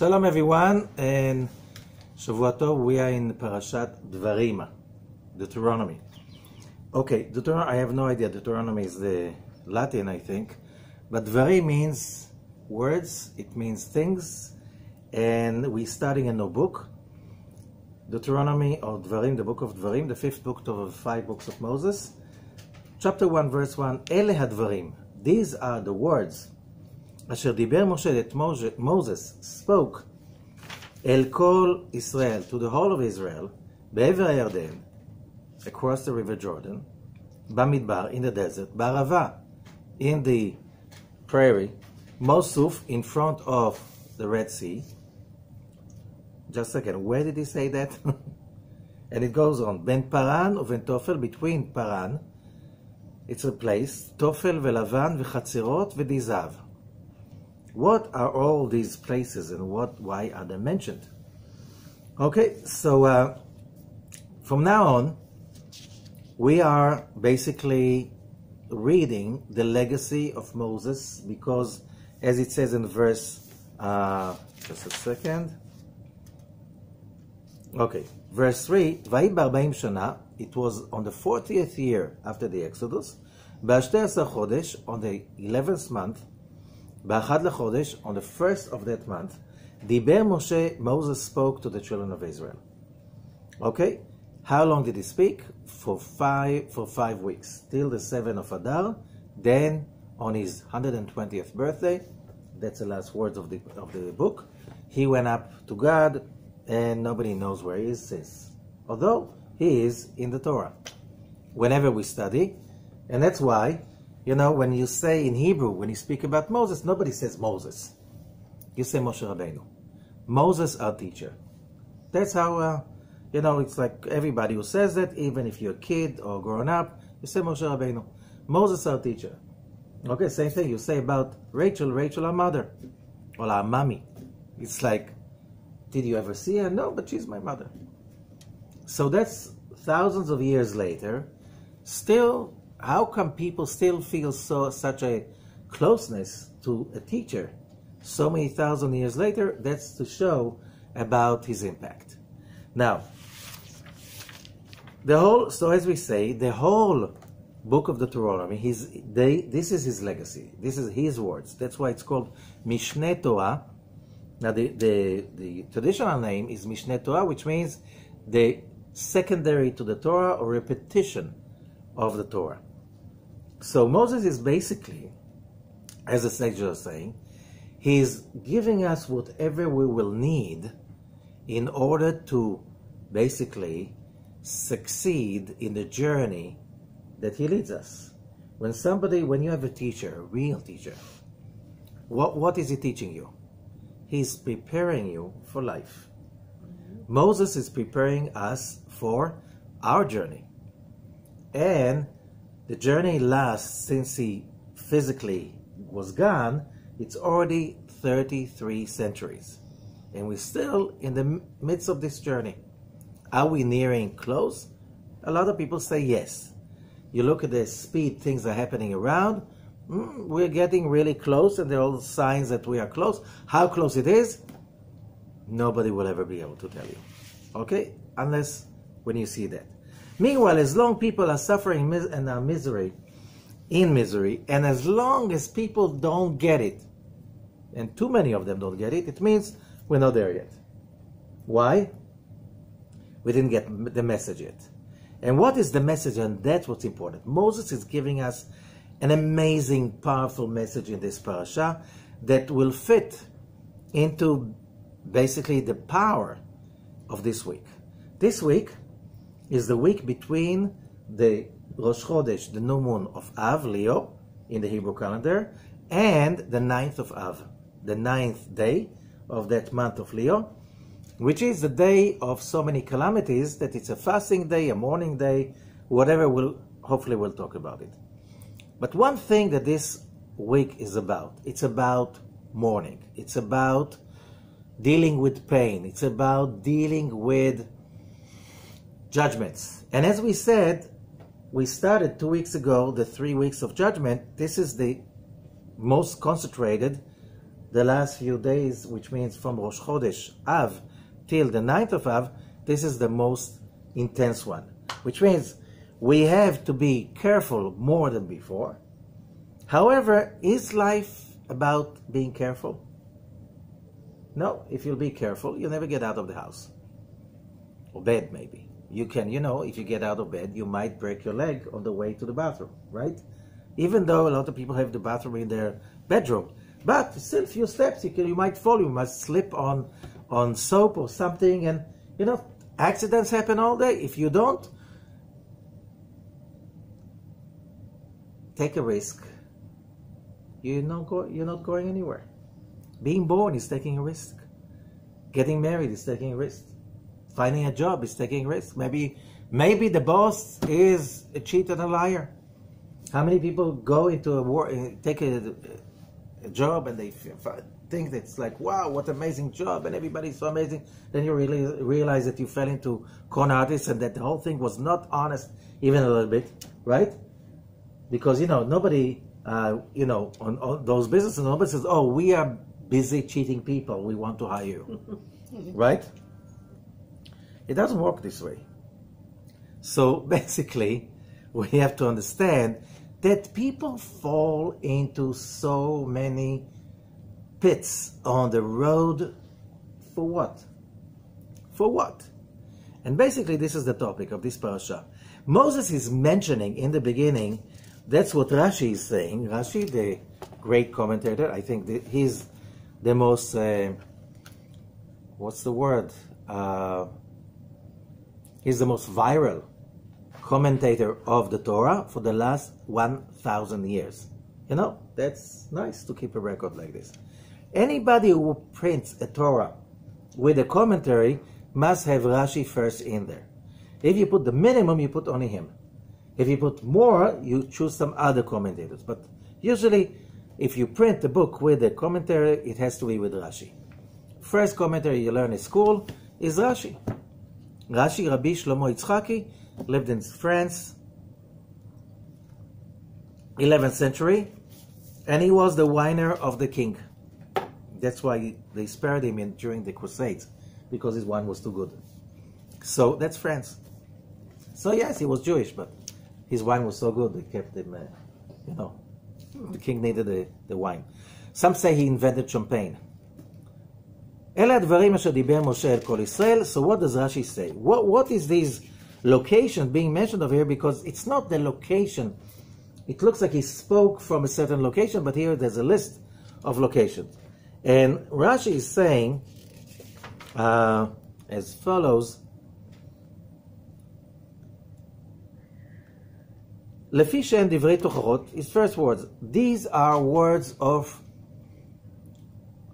Shalom everyone, and Shavua Tov. We are in Parashat Devarim, Deuteronomy. Okay, Deuteronomy, I have no idea. Deuteronomy is the Latin, I think. But Devarim means words, it means things, and we're starting a new book. Deuteronomy, or Devarim, the book of Devarim, the fifth book of the 5 books of Moses. Chapter 1, verse 1, Ele hadvarim. These are the words Asher diber Moshe, that Moses spoke El kol Israel, to the whole of Israel, Be'ever HaYarden, across the river Jordan, Bamidbar, in the desert, Ba'arava, in the prairie, Mosuf, in front of the Red Sea. Just a second, where did he say that? And it goes on, Ben Paran uven Tofel, between Paran, it's a place, Tofel veLavan v'chatzirot v'dizav. What are all these places and why are they mentioned? Okay, so from now on, we are basically reading the legacy of Moses, because as it says in verse, just a second. Okay, verse 3, Vayi b'arba'im shana, it was on the 40th year after the Exodus, B'ashtei chodesh, on the 11th month, Ba'achad lechodesh, on the 1st of that month, Diber Moshe, Moses spoke to the children of Israel. Okay, how long did he speak? For five weeks, till the 7th of Adar. Then on his 120th birthday, that's the last words of the book, he went up to God, and nobody knows where he is since. Although he is in the Torah, whenever we study, and that's why, you know, when you say in Hebrew, when you speak about Moses, nobody says Moses. You say Moshe Rabbeinu. Moses, our teacher. That's how, you know, it's like everybody who says that, even if you're a kid or grown up, you say Moshe Rabbeinu. Moses, our teacher. Okay, same thing you say about Rachel, our mother, or our mommy. It's like, did you ever see her? No, but she's my mother. So that's thousands of years later. Still, how come people still feel such a closeness to a teacher so many thousand years later? That's to show about his impact. Now, so as we say, the whole book of Deuteronomy, this is his legacy. This is his words. That's why it's called Mishneh Torah. Now, the traditional name is Mishneh Torah, which means the secondary to the Torah, or repetition of the Torah. So Moses is basically, as the sages are saying, he's giving us whatever we will need in order to basically succeed in the journey that he leads us. When you have a teacher, a real teacher, what is he teaching you? He's preparing you for life. Moses is preparing us for our journey. And the journey lasts, since he physically was gone, it's already 33 centuries. And we're still in the midst of this journey. Are we nearing close? A lot of people say yes. You look at the speed things are happening around, we're getting really close, and there are all signs that we are close. How close it is, nobody will ever be able to tell you. Okay? Unless when you see that. Meanwhile, as long people are suffering and are in misery, and as long as people don't get it, and too many of them don't get it, it means we're not there yet. Why? We didn't get the message yet. And what is the message? And that's what's important. Moses is giving us an amazing, powerful message in this parasha that will fit into basically the power of this week. This week is the week between the Rosh Chodesh, the new moon of Av, Leo, in the Hebrew calendar, and the 9th of Av, the 9th day of that month of Leo, which is the day of so many calamities that it's a fasting day, a mourning day, whatever, hopefully we'll talk about it. But one thing that this week is about, it's about mourning. It's about dealing with pain. It's about dealing with judgments. And as we said, we started 2 weeks ago, the 3 weeks of judgment. This is the most concentrated the last few days, which means from Rosh Chodesh Av till the 9th of Av, this is the most intense one, which means we have to be careful more than before. However, is life about being careful? No, if you'll be careful, you'll never get out of the house. Or bed, maybe. You can, if you get out of bed, you might break your leg on the way to the bathroom, right? Even though a lot of people have the bathroom in their bedroom. But still a few steps, you might fall, you must slip on soap or something, and, accidents happen all day. If you don't, take a risk. You're not going anywhere. Being born is taking a risk. Getting married is taking a risk. Finding a job is taking a risk. Maybe the boss is a cheat and a liar. How many people go into a war, take a job, and they think that it's like, wow, what amazing job, and everybody's so amazing. Then you really realize that you fell into con artists and that the whole thing was not honest, even a little bit, right? Because, nobody, on those businesses, nobody says, oh, we are busy cheating people, we want to hire you, right? It doesn't work this way. So basically, we have to understand that people fall into so many pits on the road for what? For what? And basically, this is the topic of this parasha. Moses is mentioning in the beginning, that's what Rashi is saying. Rashi, the great commentator, I think he's the most, what's the word? He's the most viral commentator of the Torah for the last 1,000 years. That's nice to keep a record like this. Anybody who prints a Torah with a commentary must have Rashi first in there. If you put the minimum, you put only him. If you put more, you choose some other commentators. But usually, if you print the book with a commentary, it has to be with Rashi. First commentary you learn in school is Rashi. Rashi, Rabbi Shlomo Yitzchaki, lived in France, 11th century, and he was the whiner of the king. That's why they spared him during the Crusades, because his wine was too good. So that's France. So yes, he was Jewish, but his wine was so good they kept him, the king needed the wine. Some say he invented champagne. אלה הדברים אשר דיבר משה אל כל ישראל. So what does Rashi say? What is these locations being mentioned over here? Because it's not the location. It looks like he spoke from a certain location, but here there's a list of locations. And Rashi is saying as follows. לפי שהם דברי תוכחות, his first words, these are words of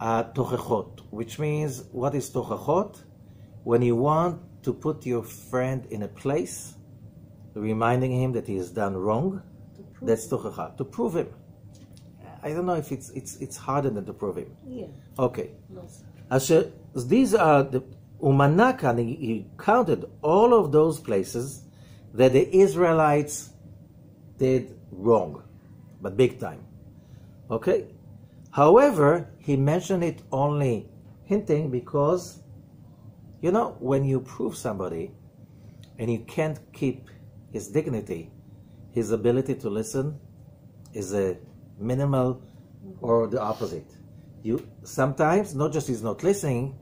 תוכחות, which means, what is תוכחות? When you want to put your friend in a place, reminding him that he has done wrong, that's תוכחה, to prove him. I don't know if it's harder than to prove him. Yeah. Okay. אשר, these are the, ומנה כאן, he counted all of those places that the Israelites did wrong, but big time. Okay? However, he mentioned it only hinting because, when you prove somebody and you can't keep his dignity, his ability to listen is a minimal or the opposite. You sometimes, not just he's not listening,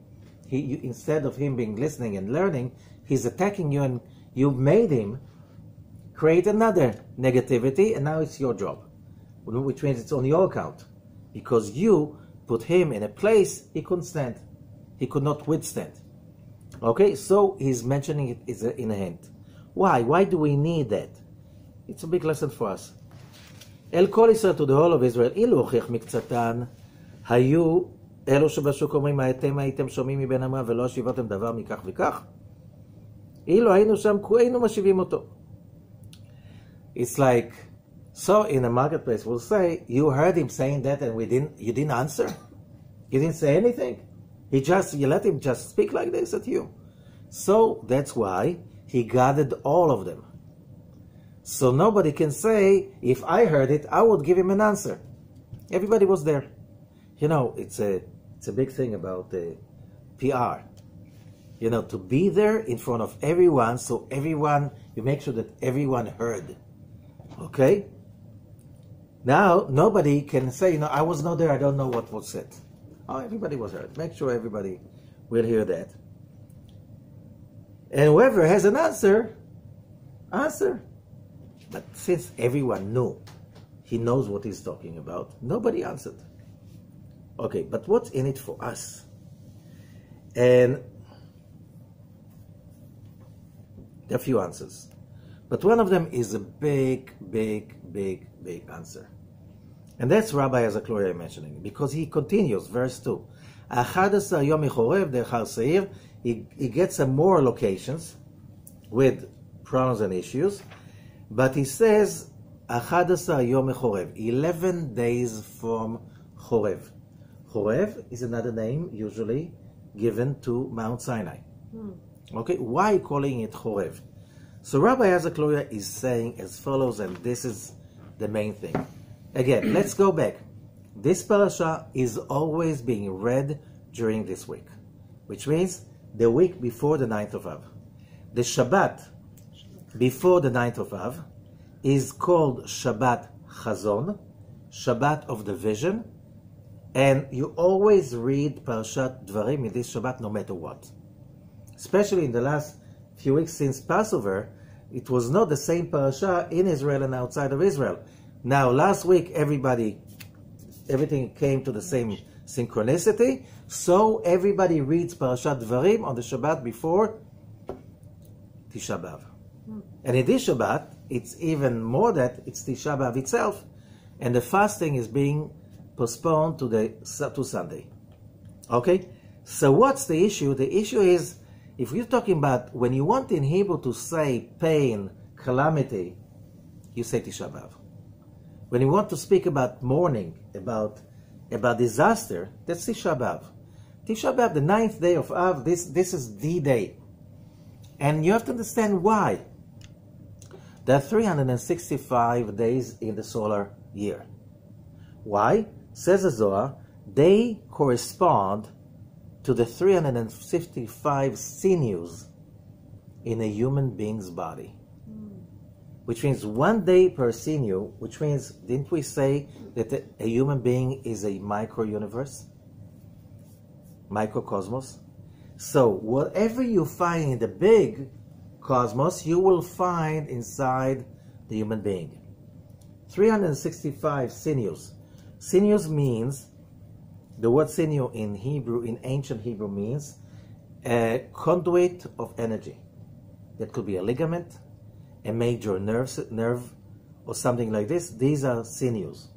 instead of him being listening and learning, he's attacking you, and you've made him create another negativity, and now it's your job, which means it's on your account, because you put him in a place he couldn't stand, he could not withstand. Okay, so he's mentioning it is in a hint. Why do we need that? It's a big lesson for us. אל כל ישראל, to the whole of Israel, אילו הוכיח מקצתן, היו אלו שבשוק אומרים, אתם הייתם שומעים מבין אמרה ולא השיבותם דבר מכך וכך, אילו היינו שם, היינו משיבים אותו. It's like, so in a marketplace we'll say, you heard him saying that and you didn't answer? You didn't say anything? You let him just speak like this at you. So that's why he gathered all of them. So nobody can say, if I heard it, I would give him an answer. Everybody was there. You know, it's a big thing about the PR. You know, to be there in front of everyone, so everyone, you make sure that everyone heard. Okay? Now, nobody can say, you know, I was not there, I don't know what was said. Oh, everybody was heard. Make sure everybody will hear that. And whoever has an answer. But since everyone knew, he knows what he's talking about, nobody answered. Okay, but what's in it for us? And there are a few answers. But one of them is a big answer. And that's Rabbi Hazon mentioning, because he continues, verse 2. He gets some more locations with pronouns and issues, but he says 11 days from Chorev. Chorev is another name usually given to Mount Sinai. Okay, why calling it Chorev? So Rabbi Hazon is saying as follows, and this is the main thing. Again, let's go back. This parasha is always being read during this week, which means the week before the 9th of Av. The Shabbat before the 9th of Av is called Shabbat Hazon, Shabbat of the vision, and you always read Parashat Devarim in this Shabbat no matter what. Especially in the last few weeks since Passover, it was not the same parasha in Israel and outside of Israel. Now, last week, everything came to the same synchronicity, so everybody reads Parashat Devarim on the Shabbat before Tisha B'Av. And in this Shabbat, it's even more that it's Tisha B'Av itself, and the fasting is being postponed to Sunday. Okay? So what's the issue? The issue is, if we're talking about, when you want in Hebrew to say pain, calamity, you say Tisha B'Av. When you want to speak about mourning, about disaster, that's Tisha B'Av. Tisha B'Av, the 9th day of Av, this is the day. And you have to understand why. There are 365 days in the solar year. Why? Says the Zohar, they correspond to the 355 sinews in a human being's body. Which means 1 day per sinew, which means, didn't we say that a human being is a micro-universe? Microcosmos? So, whatever you find in the big cosmos, you will find inside the human being. 365 sinews. Sinews means, the word sinew in Hebrew, in ancient Hebrew, means a conduit of energy. That could be a ligament, a major nerve, or something like this. These are sinews.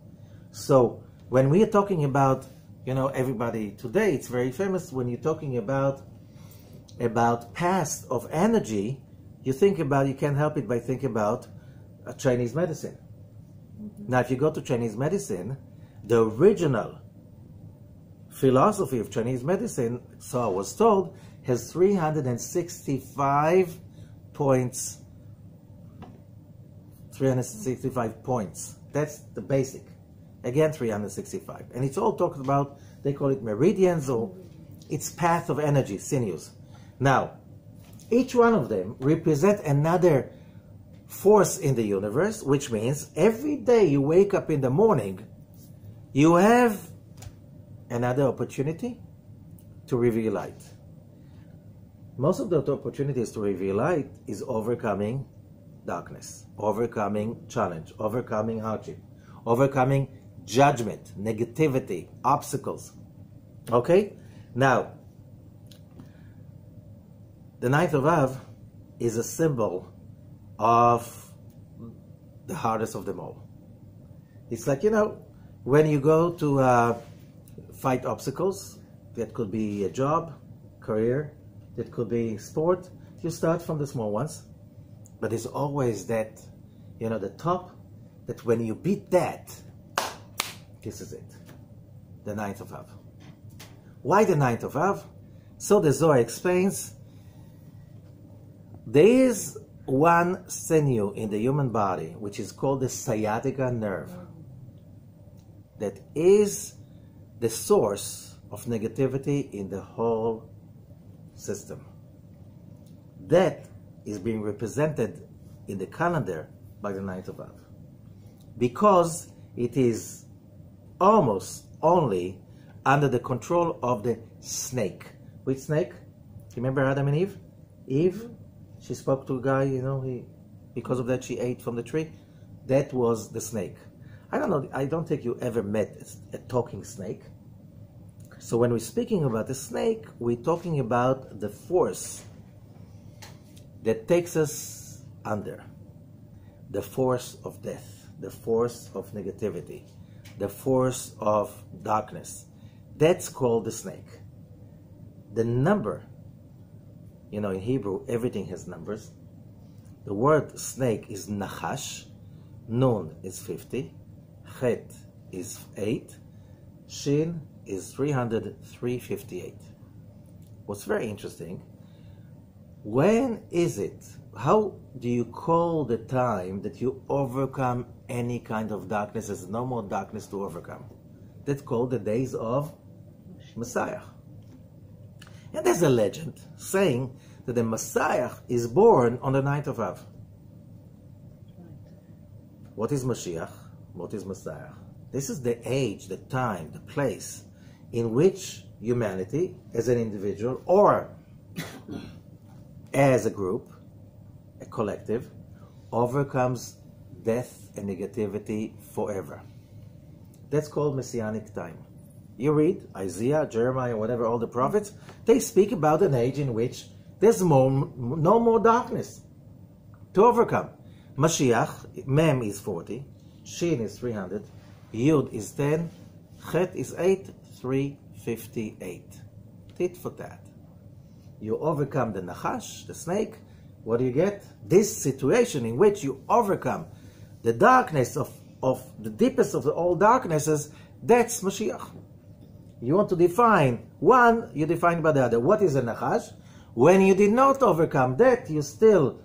So when we are talking about, you know, everybody today, it's very famous when you're talking about past of energy, you can't help it by thinking about Chinese medicine. Now, if you go to Chinese medicine, the original philosophy of Chinese medicine, so I was told, has 365 points. 365 points. That's the basic. Again, 365. And it's all talked about, they call it meridians, or it's path of energy, sinews. Now, each one of them represent another force in the universe, which means every day you wake up in the morning, you have another opportunity to reveal light. Most of the opportunities to reveal light is overcoming darkness, overcoming challenge, overcoming hardship, overcoming judgment, negativity, obstacles. Okay? Now, the 9th of Av is a symbol of the hardest of them all. It's like, you know, when you go to fight obstacles, that could be a job, career, that could be sport, you start from the small ones. But there's always that, you know, the top, that when you beat that, this is it. The 9th of Av. Why the 9th of Av? So the Zohar explains, there is one sinew in the human body, which is called the sciatica nerve, that is the source of negativity in the whole system. That is being represented in the calendar by the 9th of Av, because it is almost only under the control of the snake. Which snake? Remember Adam and Eve? Eve, she spoke to a guy, because of that she ate from the tree. That was the snake. I don't know, I don't think you ever met a talking snake. So when we're speaking about the snake, we're talking about the force that takes us under. The force of death, the force of negativity, the force of darkness. That's called the snake. The number, in Hebrew, everything has numbers. The word snake is nachash, nun is 50, chet is 8, shin is 358. What's very interesting, when is it, how do you call the time that you overcome any kind of darkness? There's no more darkness to overcome. That's called the days of Messiah. And there's a legend saying that the Messiah is born on the 9th of Av. What is Mashiach? What is Messiah? This is the age, the time, the place in which humanity, as an individual or as a group, a collective, overcomes death and negativity forever. That's called Messianic time. You read Isaiah, Jeremiah, whatever, all the prophets, they speak about an age in which there's no more darkness to overcome. Mashiach, Mem is 40, Shin is 300, Yud is 10, Chet is 8, 358. Tit for tat. You overcome the Nachash, the snake. What do you get? This situation in which you overcome the darkness of the deepest of all darknesses, that's Mashiach. You want to define one, you define by the other. What is a Nachash? When you did not overcome that, you still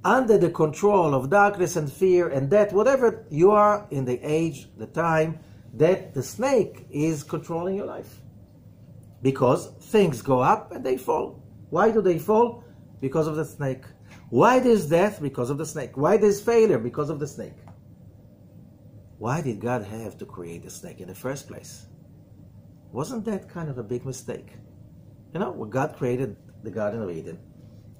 under the control of darkness and fear and death, whatever you are in the age, the time, that the snake is controlling your life. Because things go up and they fall. Why do they fall? Because of the snake. Why there's death? Because of the snake. Why there's failure? Because of the snake. Why did God have to create the snake in the first place? Wasn't that kind of a big mistake? When God created the Garden of Eden,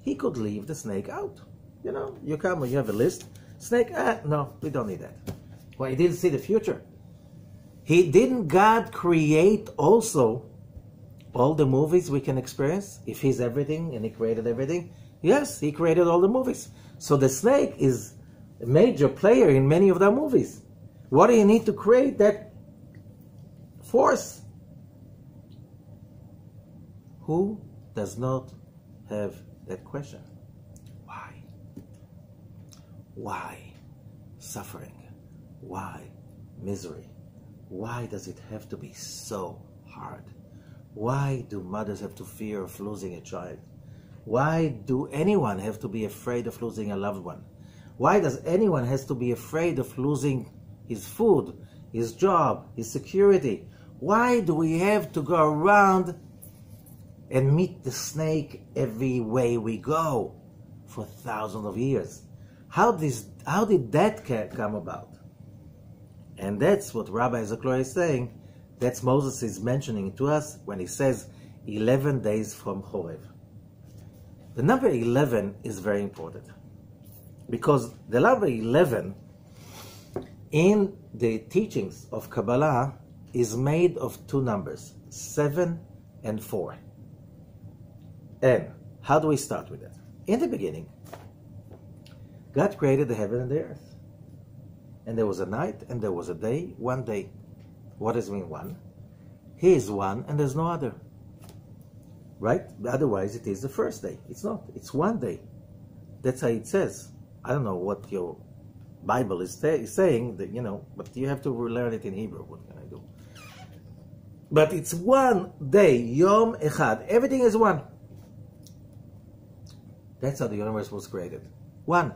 He could leave the snake out. You come when you have a list. Snake, no, we don't need that. Well, He didn't see the future. Didn't God create also all the movies we can experience? If He's everything and He created everything, yes, He created all the movies. So the snake is a major player in many of the movies. What do you need to create that force? Who does not have that question? Why? Why suffering? Why misery? Why does it have to be so hard? Why do mothers have to fear of losing a child? Why do anyone have to be afraid of losing a loved one? Why does anyone has to be afraid of losing his food, his job, his security? Why do we have to go around and meet the snake every way we go for thousands of years? How did that come about? And that's what Rabbi Zohar is saying. That's Moses is mentioning to us when he says 11 days from Chorev. The number 11 is very important because the number 11 in the teachings of Kabbalah is made of two numbers, 7 and 4. And how do we start with that? In the beginning, God created the heaven and the earth. And there was a night and there was a day, one day. What does it mean one? He is one and there's no other. Right? Otherwise it is the first day. It's not. It's one day. That's how it says. I don't know what your Bible is saying, that, but you have to learn it in Hebrew. What can I do? But it's one day. Yom Echad. Everything is one. That's how the universe was created. One.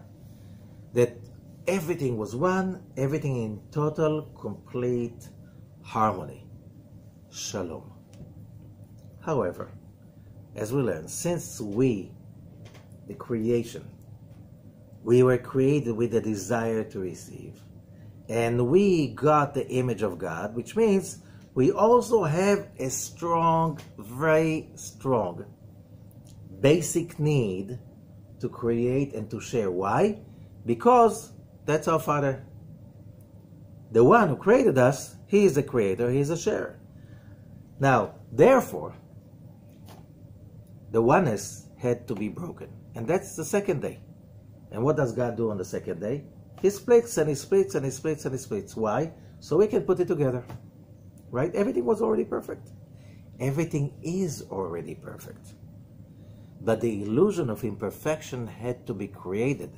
That everything was one, everything in total, complete harmony. Shalom. However, as we learn, since we, the creation, we were created with a desire to receive, and we got the image of God, which means we also have a strong, very strong, basic need to create and to share. Why? Because that's our Father. The one who created us, He is the creator, He is a sharer. Now, therefore, the oneness had to be broken. And that's the second day. And what does God do on the second day? He splits and He splits and He splits and He splits. Why? So we can put it together. Right? Everything was already perfect. Everything is already perfect. But the illusion of imperfection had to be created.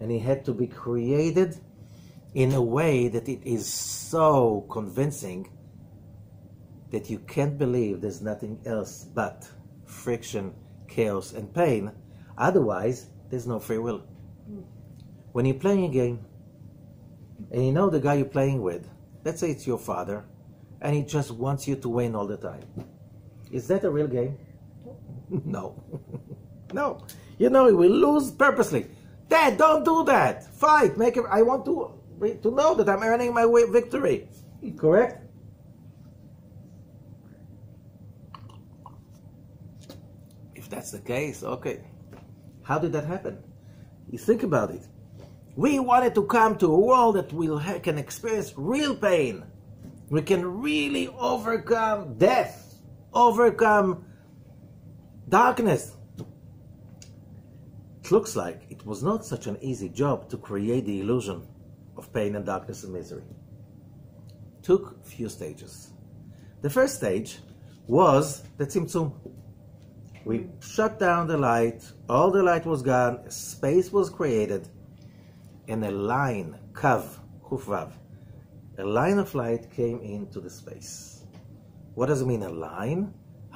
And it had to be created in a way that it is so convincing that you can't believe there's nothing else but friction, chaos, and pain. Otherwise, there's no free will. When you're playing a game, and you know the guy you're playing with, let's say it's your father, and he just wants you to win all the time. Is that a real game? No. No. You know, he will lose purposely. Dad, don't do that. Fight. Make it. I want to know that I'm earning my victory. Correct? If that's the case, okay. How did that happen? You think about it. We wanted to come to a world that can experience real pain. We can really overcome death, overcome darkness. It looks like it was not such an easy job to create the illusion of pain and darkness and misery. It took a few stages. The first stage was the Tzimtzum. We shut down the light, all the light was gone, space was created, and a line, kav, chufvav, a line of light came into the space. What does it mean, a line?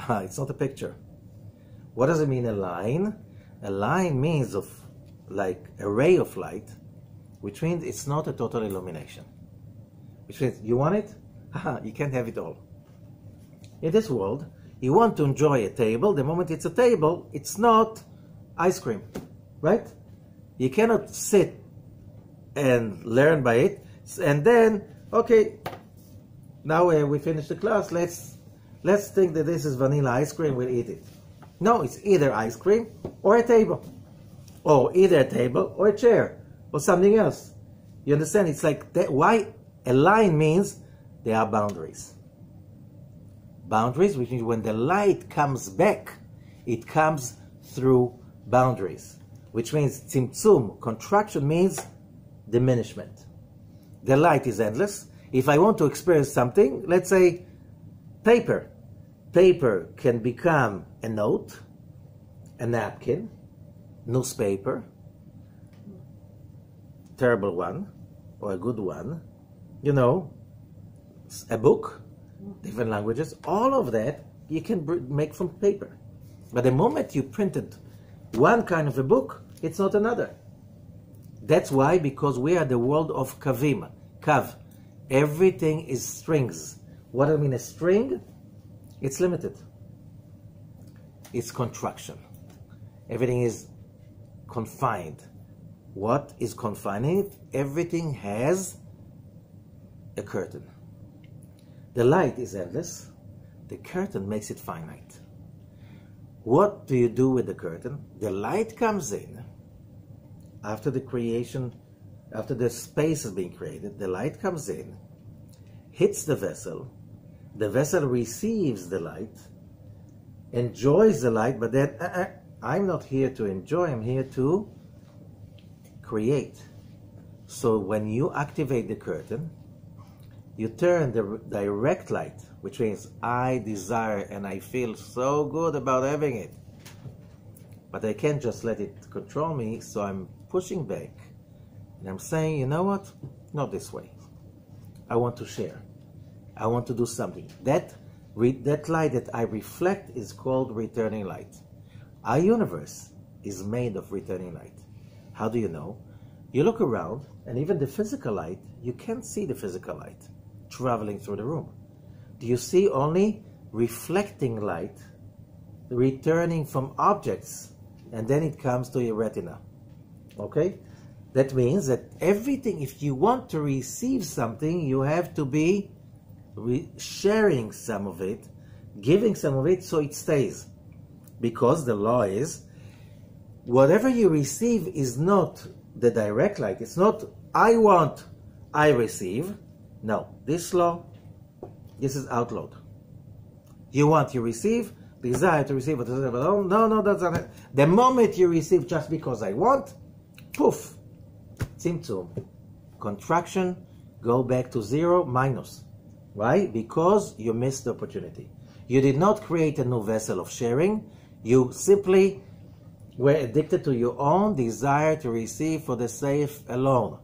It's not a picture. What does it mean, a line? A line means of like a ray of light, which means it's not a total illumination. Which means, you want it? You can't have it all. In this world, you want to enjoy a table. The moment it's a table, it's not ice cream, right? You cannot sit and learn by it, and then, okay, now we finished the class, let's think that this is vanilla ice cream, we'll eat it. No, it's either ice cream or a table, or either a table or a chair, or something else. You understand? It's like that. Why a line means there are boundaries. Boundaries, which means when the light comes back, it comes through boundaries, which means tzimtzum, contraction, means diminishment. The light is endless. If I want to experience something, let's say paper. Paper can become a note, a napkin, newspaper, terrible one, or a good one, you know, a book, different languages, all of that you can make from paper. But the moment you printed one kind of a book, it's not another. That's why, because we are the world of kavim, kav. Everything is strings. What I mean, a string, it's limited. It's contraction. Everything is confined. What is confining it? Everything has a curtain. The light is endless. The curtain makes it finite. What do you do with the curtain? The light comes in after the creation, after the space is being created. The light comes in, hits the vessel receives the light, enjoys the light, but then I'm not here to enjoy, I'm here to create. So when you activate the curtain, you turn the direct light, which means I desire and I feel so good about having it, but I can't just let it control me, so I'm pushing back and I'm saying, you know what, not this way. I want to share. I want to do something. That light that I reflect is called returning light. Our universe is made of returning light. How do you know? You look around, and even the physical light, you can't see the physical light traveling through the room. you see only reflecting light returning from objects, and then it comes to your retina. Okay? That means that everything, if you want to receive something, you have to be sharing some of it, giving some of it so it stays. Because the law is, whatever you receive is not the direct light. It's not, I want, I receive. No, this law, this is outload. You want, you receive, desire to receive, no, that's not it. The moment you receive just because I want, poof, tzimtzum, contraction, go back to zero, minus. Why? Because you missed the opportunity. You did not create a new vessel of sharing. You simply were addicted to your own desire to receive for the sake alone.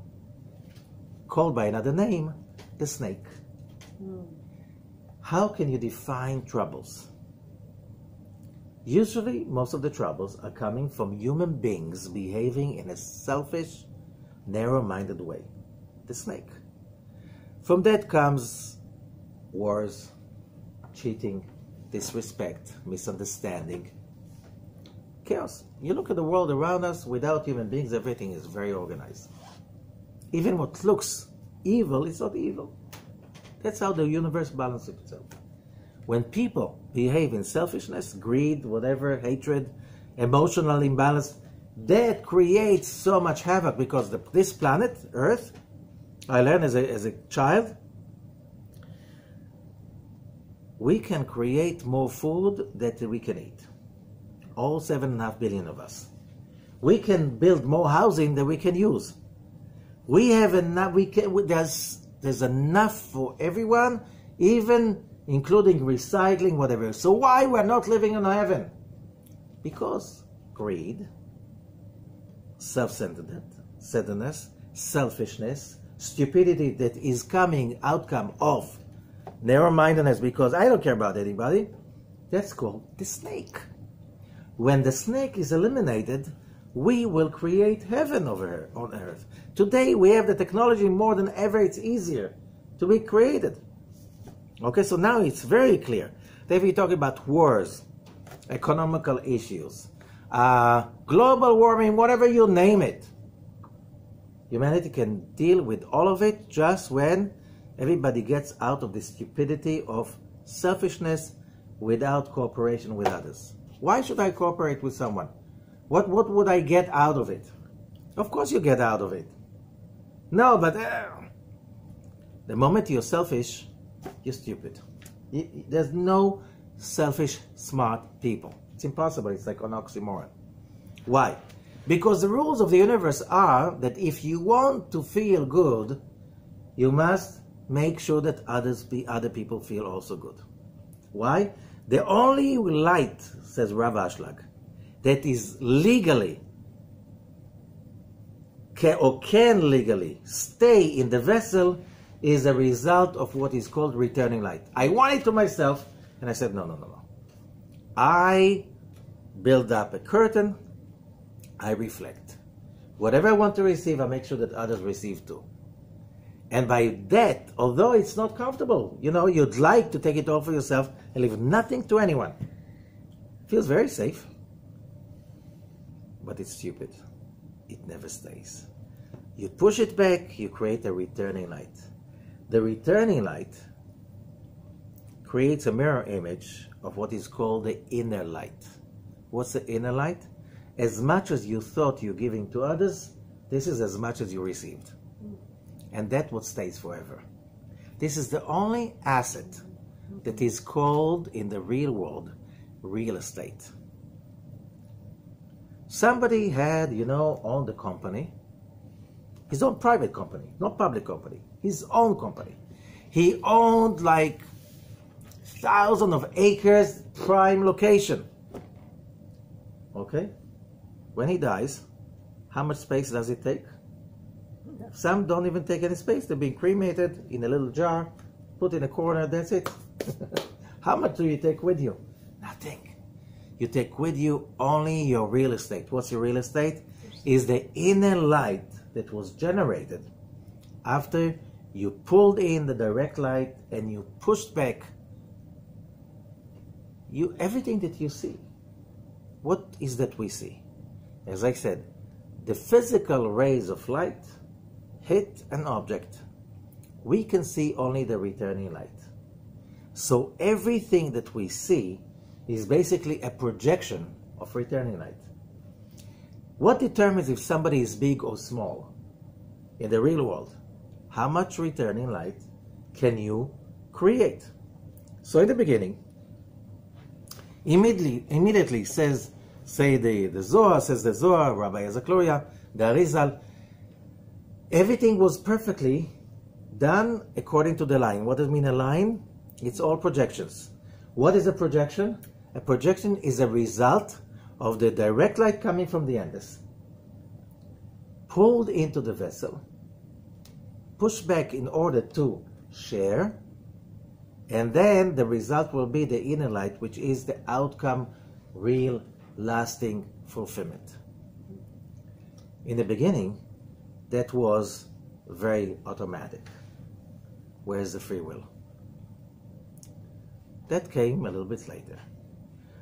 Called by another name, the snake. How can you define troubles? Usually, most of the troubles are coming from human beings behaving in a selfish, narrow-minded way. The snake. From that comes wars, cheating, disrespect, misunderstanding, chaos. You look at the world around us, without human beings, everything is very organized. Even what looks evil is not evil. That's how the universe balances itself. When people behave in selfishness, greed, whatever, hatred, emotional imbalance, that creates so much havoc, because this planet, Earth, I learned as a child, we can create more food than we can eat. All 7.5 billion of us. We can build more housing than we can use. We have enough. There's enough for everyone, even including recycling, whatever. So why we're not living in heaven? Because greed, self-centeredness, selfishness, stupidity that is outcome of narrow-mindedness, because I don't care about anybody. That's called the snake. When the snake is eliminated, we will create heaven over on earth. Today we have the technology more than ever. It's easier to be created. Okay, so now it's very clear that if we talk about wars, economical issues, global warming, whatever you name it, humanity can deal with all of it just when everybody gets out of the stupidity of selfishness without cooperation with others. Why should I cooperate with someone? What would I get out of it? Of course you get out of it. No, but the moment you're selfish, you're stupid. There's no selfish, smart people. It's impossible. It's like an oxymoron. Why? Because the rules of the universe are that if you want to feel good, you must make sure that other people feel also good. Why? The only light, says Rav Ashlag, that is legally can legally stay in the vessel is a result of what is called returning light. I want it to myself, and I said, no. I build up a curtain, I reflect. Whatever I want to receive, I make sure that others receive too. And by that, although it's not comfortable, you'd like to take it all for yourself and leave nothing to anyone. Feels very safe. But it's stupid. It never stays. You push it back, you create a returning light. The returning light creates a mirror image of what is called the inner light. What's the inner light? As much as you thought you're giving to others, this is as much as you received. And that's what stays forever. This is the only asset that is called in the real world real estate. Somebody had, owned a company, his own private company, not public company, his own company. He owned like thousands of acres, prime location. Okay? When he dies, how much space does it take? Some don't even take any space. They're being cremated in a little jar, put in a corner, that's it. How much do you take with you? Nothing. You take with you only your real estate. What's your real estate? Is the inner light that was generated after you pulled in the direct light and you pushed back everything that you see, what is that we see? As I said, the physical rays of light hit an object. We can see only the returning light. So everything that we see is basically a projection of returning light. What determines if somebody is big or small in the real world? How much returning light can you create? So in the beginning, immediately says the Zohar, Rabbi Ezekloria, the Arizal, everything was perfectly done according to the line. What does it mean, a line? It's all projections. What is a projection? A projection is a result of the direct light coming from the Andes, pulled into the vessel, pushed back in order to share, and then the result will be the inner light, which is the outcome, real, lasting fulfillment. In the beginning, that was very automatic. Where's the free will? That came a little bit later.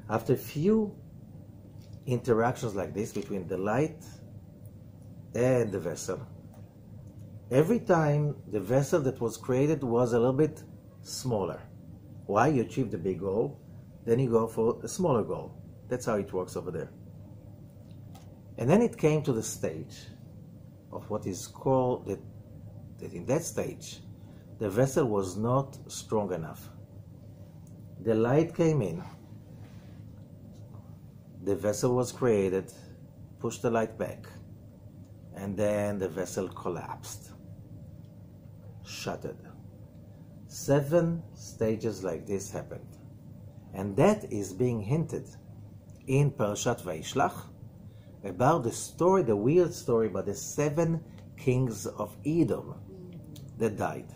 After a few interactions like this between the light and the vessel, every time the vessel that was created was a little bit smaller. Why? You achieve the big goal, then you go for a smaller goal. That's how it works over there. And then it came to the stage of what is called, that in that stage, the vessel was not strong enough. The light came in, the vessel was created, pushed the light back, and then the vessel collapsed, shattered. 7 stages like this happened. And that is being hinted in Parashat Vayishlach about the story, the weird story about the 7 kings of Edom that died.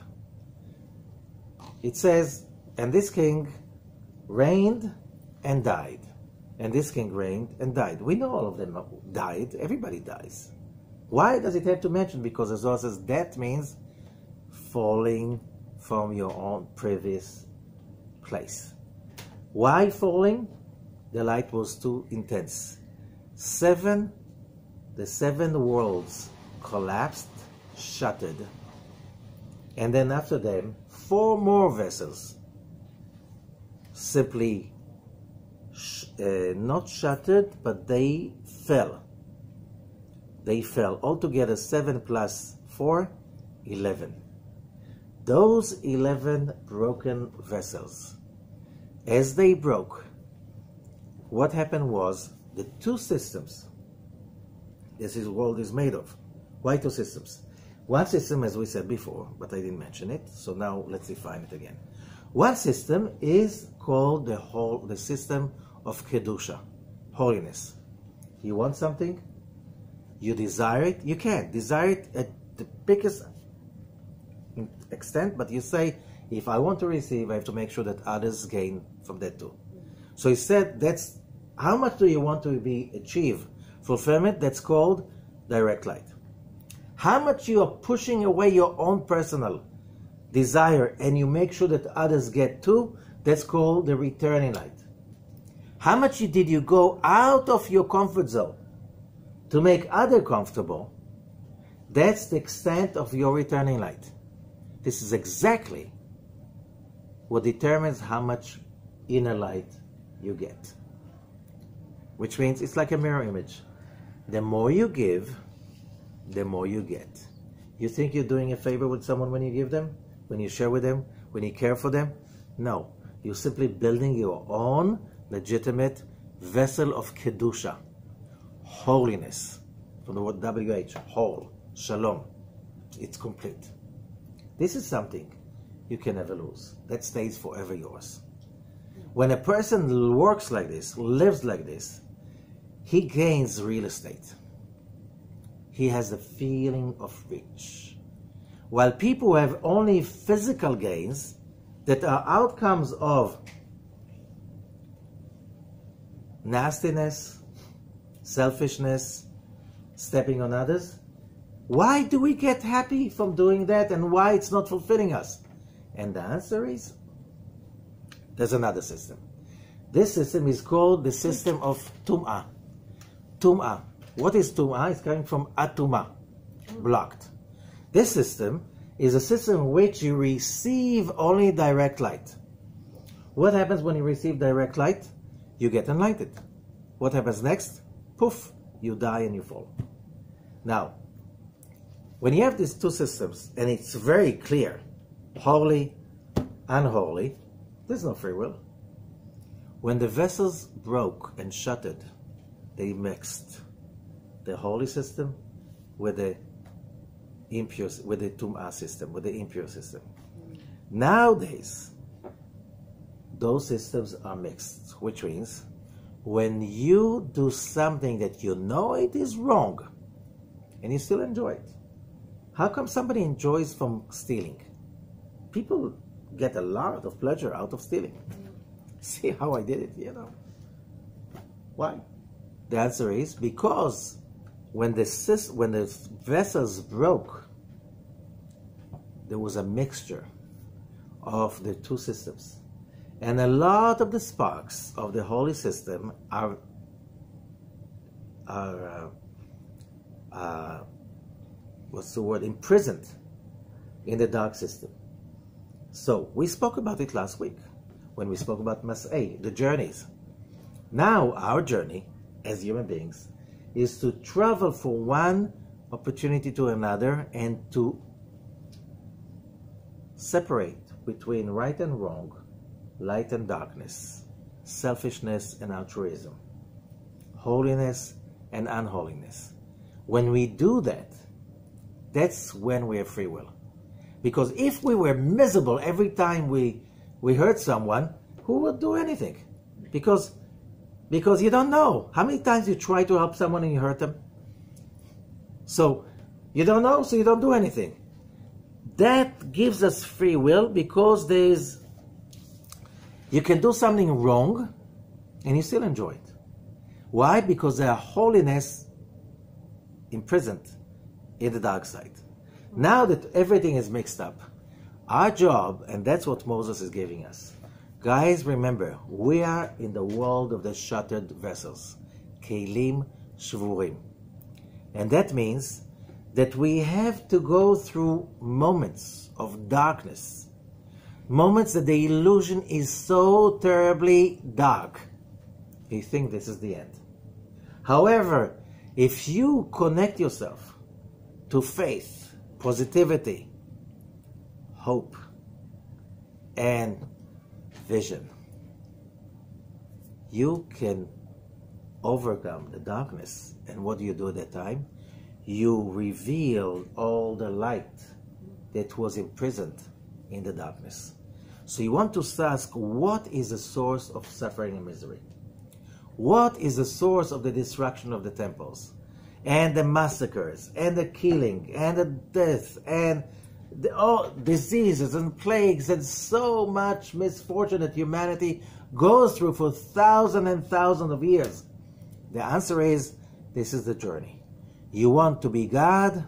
It says, and this king reigned and died. And this king reigned and died. We know all of them died. Everybody dies. Why does it have to mention? Because the Zohar says death means falling from your own previous place. Why falling? The light was too intense. The 7 worlds collapsed, shattered. And then after them, 4 more vessels simply not shattered, but they fell. They fell. Altogether, 7 plus 4, 11. Those 11 broken vessels, as they broke, what happened was the 2 systems this world is made of. Why 2 systems? One system, as we said before, but I didn't mention it, so now let's define it again. One system is called the system of Kedusha, holiness. You want something, you desire it, you can desire it at the biggest extent, but you say, if I want to receive, I have to make sure that others gain from that too. So he said, that's how much do you want to achieve fulfillment? That's called direct light. How much you are pushing away your own personal desire and you make sure that others get too, that's called the returning light. How much did you go out of your comfort zone to make others comfortable? That's the extent of your returning light. This is exactly what determines how much inner light you get. Which means it's like a mirror image. The more you give, the more you get. You think you're doing a favor with someone when you give them? When you share with them? When you care for them? No. You're simply building your own legitimate vessel of Kedusha. Holiness. From the word WH. Whole. Shalom. It's complete. This is something you can never lose. That stays forever yours. When a person works like this, lives like this, he gains real estate. He has a feeling of rich. While people have only physical gains that are outcomes of nastiness, selfishness, stepping on others, why do we get happy from doing that and why it's not fulfilling us? And the answer is, there's another system. This system is called the system of Tum'ah. Tum'ah. What is Tum'ah? It's coming from Atuma, blocked. This system is a system in which you receive only direct light. What happens when you receive direct light? You get enlightened. What happens next? Poof, you die and you fall. Now, when you have these two systems, and it's very clear, holy, unholy, there's no free will. When the vessels broke and shuttered, they mixed the holy system with the impure, with the Tum'ah system, with the impure system. Nowadays, those systems are mixed, which means when you do something that you know it is wrong, and you still enjoy it. How come somebody enjoys from stealing? People get a lot of pleasure out of stealing. See how I did it, you know? Why? The answer is because when the vessels broke, there was a mixture of the two systems. And a lot of the sparks of the holy system are what's the word, imprisoned in the dark system. So we spoke about it last week when we spoke about Mas'eh, the journeys. Now our journey as human beings is to travel from one opportunity to another and to separate between right and wrong, light and darkness, selfishness and altruism, holiness and unholiness. When we do that, that's when we have free will. Because if we were miserable every time we hurt someone, who would do anything? Because you don't know. How many times you try to help someone and you hurt them? So you don't know, so you don't do anything. That gives us free will because you can do something wrong and you still enjoy it. Why? Because there's holiness imprisoned in the dark side. Now that everything is mixed up, our job, and that's what Moses is giving us. Guys, remember, we are in the world of the shattered vessels. Kelim Shvurim. And that means that we have to go through moments of darkness. Moments that the illusion is so terribly dark. You think this is the end. However, if you connect yourself to faith, positivity, hope, and vision, you can overcome the darkness. And what do you do at that time? You reveal all the light that was imprisoned in the darkness. So you want to ask, what is the source of suffering and misery? What is the source of the destruction of the temples, and the massacres, and the killing, and the death, and all diseases and plagues, and so much misfortune that humanity goes through for thousands and thousands of years? The answer is, this is the journey. You want to be God,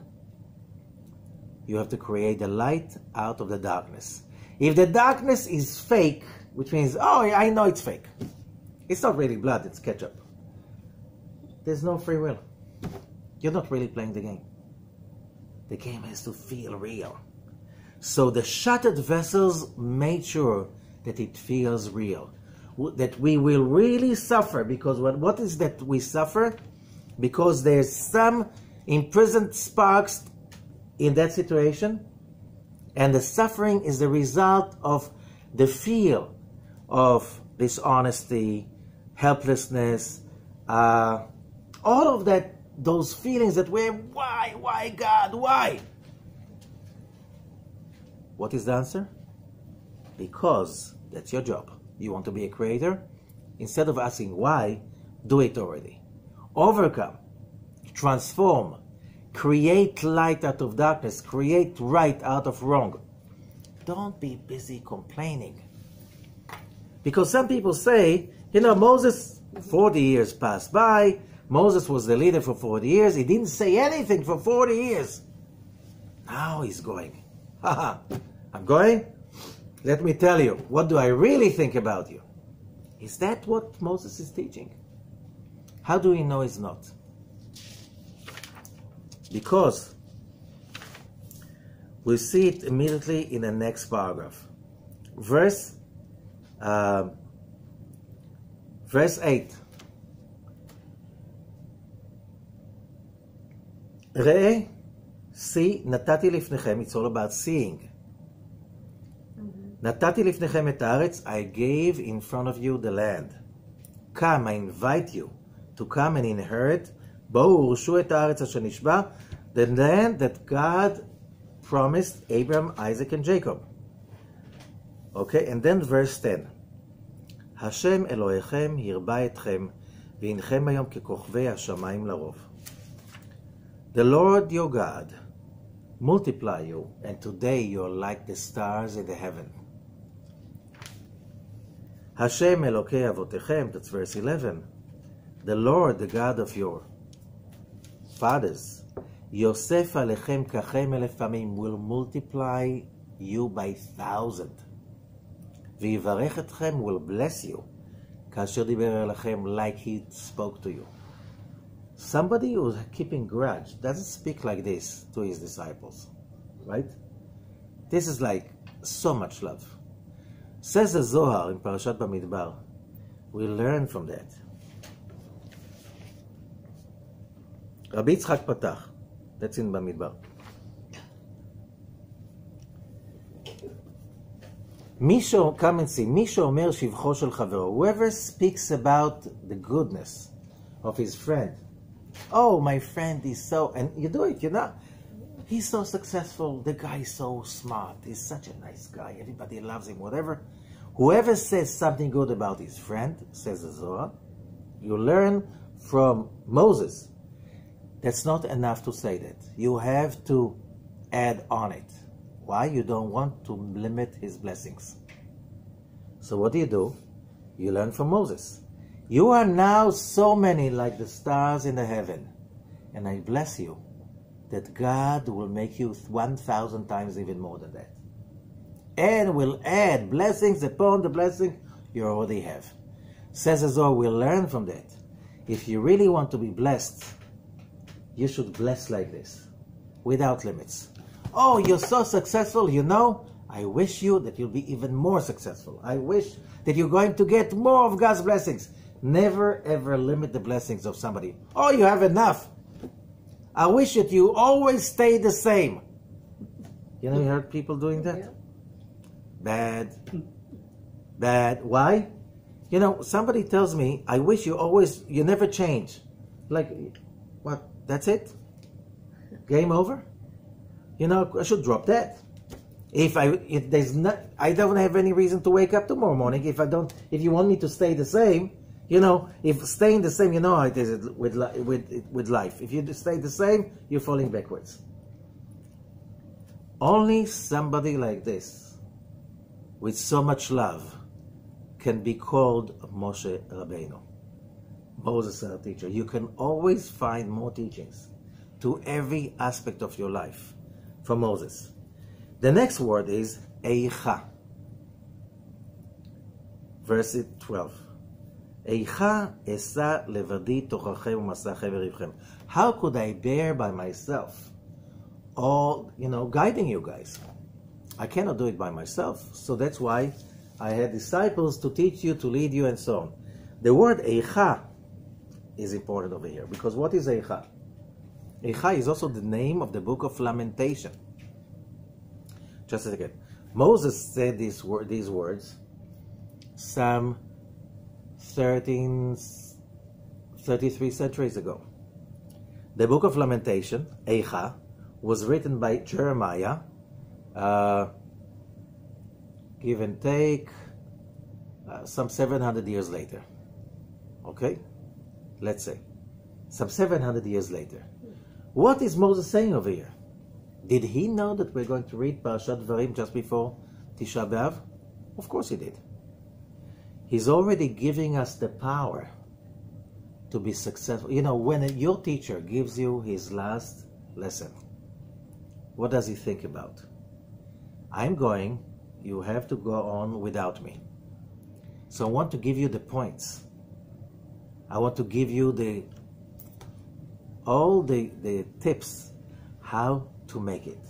you have to create the light out of the darkness. If the darkness is fake, which means, oh, I know it's fake. It's not really blood, it's ketchup. There's no free will. You're not really playing the game. The game has to feel real. So the shattered vessels made sure that it feels real. That we will really suffer, because what is that we suffer? Because there's some imprisoned sparks in that situation, and the suffering is the result of the feel of dishonesty, helplessness, all of that, those feelings that we're, why God, why? What is the answer? Because that's your job. You want to be a creator? Instead of asking why, do it already. Overcome, transform, create light out of darkness, create right out of wrong. Don't be busy complaining. Because some people say, you know, Moses, 40 years passed by, Moses was the leader for 40 years, he didn't say anything for 40 years. Now he's going. Haha, I'm going? Let me tell you, what do I really think about you? Is that what Moses is teaching? How do we know it's not? Because we see it immediately in the next paragraph. Verse 8. ראה, see, נתתי לפניכם, it's all about seeing. נתתי לפניכם את הארץ, I gave in front of you the land. Come, I invite you to come and inherit. בואו ורשו את הארץ אשר נשבע, the land that God promised Abraham, Isaac, and Jacob. Okay, and then verse 10. השם אלוהיכם ירבה אתכם, והנכם היום ככוכבי השמיים לרוב. The Lord your God multiply you, and today you're like the stars in the heaven. Hashem Elokei Avotechem, that's verse 11. The Lord, the God of your fathers, Yosef Alechem Kachem Elef Pamim, will multiply you by 1,000. V'yivarech etchem, will bless you, kasher diber elechem, like he spoke to you. Somebody who's keeping grudge doesn't speak like this to his disciples, right? This is like so much love. Says the Zohar in Parashat Bamidbar, we learn from that. Rabbi Yitzchak Patach, that's in Bamidbar. Come and see, מי שאומר שבחו של חברו, whoever speaks about the goodness of his friend. Oh, my friend is so, and you do it, you know. He's so successful, the guy is so smart, he's such a nice guy, everybody loves him, whatever. Whoever says something good about his friend, says the Zohar, you learn from Moses. That's not enough to say that. You have to add on it. Why? You don't want to limit his blessings. So what do? You learn from Moses. You are now so many like the stars in the heaven, and I bless you that God will make you 1,000 times even more than that, and will add blessings upon the blessing you already have. Says as though we'll learn from that. If you really want to be blessed, you should bless like this, without limits. Oh, you're so successful, you know, I wish you that you'll be even more successful. I wish that you're going to get more of God's blessings. Never ever limit the blessings of somebody. Oh, you have enough. I wish that you always stay the same. You know, you heard people doing that? Bad. Bad. Why? You know, somebody tells me, I wish you never change. Like, what? That's it? Game over? You know, I should drop that. If there's not, I don't have any reason to wake up tomorrow morning. If you want me to stay the same, you know, if staying the same, you know how it is with life. If you stay the same, you're falling backwards. Only somebody like this, with so much love, can be called Moshe Rabbeinu. Moses, our teacher. You can always find more teachings to every aspect of your life from Moses. The next word is Eicha. Verse 12. Eicha esa levadi tochachem u'masachem v'rivchem. How could I bear by myself all, guiding you guys? I cannot do it by myself. So that's why I had disciples to teach you, to lead you, and so on. The word Eicha is important over here, because what is Eicha? Eicha is also the name of the book of Lamentation. Just a second. Moses said these words some 33 centuries ago. The book of Lamentation, Eicha, was written by Jeremiah, give and take, some 700 years later. Okay? Let's say. Some 700 years later. What is Moses saying over here? Did he know that we're going to read Parashat Devarim just before Tisha B'Av? Of course he did. He's already giving us the power to be successful. You know, when your teacher gives you his last lesson, what does he think about? I'm going, you have to go on without me. So I want to give you the points. I want to give you all the tips how to make it.